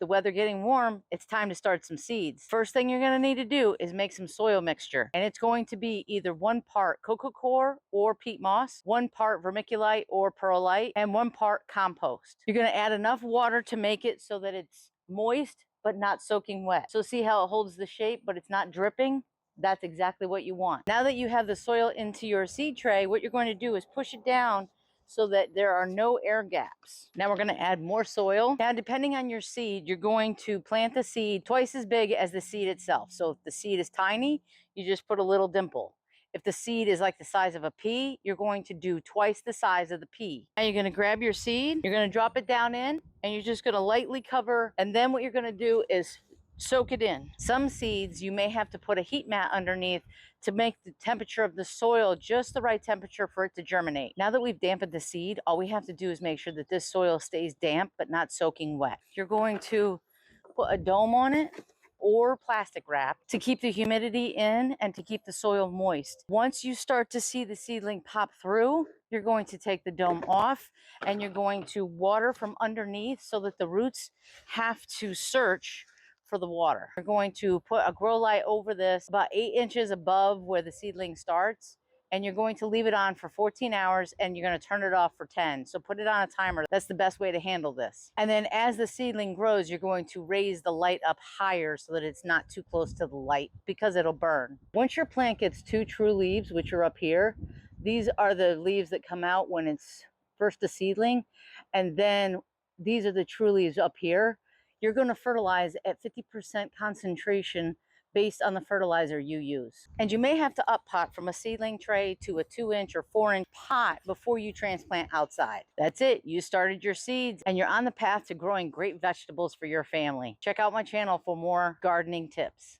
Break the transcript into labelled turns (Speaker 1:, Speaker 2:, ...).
Speaker 1: the weather getting warm, it's time to start some seeds. First thing you're going to need to do is make some soil mixture. And it's going to be either 1 part coco coir or peat moss, 1 part vermiculite or perlite, and 1 part compost. You're going to add enough water to make it so that it's moist but not soaking wet. So see how it holds the shape but it's not dripping? That's exactly what you want. Now that you have the soil into your seed tray, what you're going to do is push it down so that there are no air gaps. Now we're going to add more soil. Now, depending on your seed, you're going to plant the seed twice as big as the seed itself. So if the seed is tiny, you just put a little dimple. If the seed is like the size of a pea, you're going to do twice the size of the pea. Now you're going to grab your seed, you're going to drop it down in, and you're just going to lightly cover. And then what you're going to do is soak it in. Some seeds you may have to put a heat mat underneath to make the temperature of the soil just the right temperature for it to germinate. Now that we've dampened the seed, all we have to do is make sure that this soil stays damp but not soaking wet. You're going to put a dome on it or plastic wrap to keep the humidity in and to keep the soil moist. Once you start to see the seedling pop through, you're going to take the dome off and you're going to water from underneath so that the roots have to search for the water. You're going to put a grow light over this about 8 inches above where the seedling starts, and you're going to leave it on for 14 hours and you're going to turn it off for 10. So put it on a timer. That's the best way to handle this. And then as the seedling grows, you're going to raise the light up higher so that it's not too close to the light because it'll burn. Once your plant gets 2 true leaves, which are up here, these are the leaves that come out when it's first a seedling, and then these are the true leaves up here. You're going to fertilize at 50% concentration based on the fertilizer you use. And you may have to up pot from a seedling tray to a 2-inch or 4-inch pot before you transplant outside. That's it. You started your seeds and you're on the path to growing great vegetables for your family. Check out my channel for more gardening tips.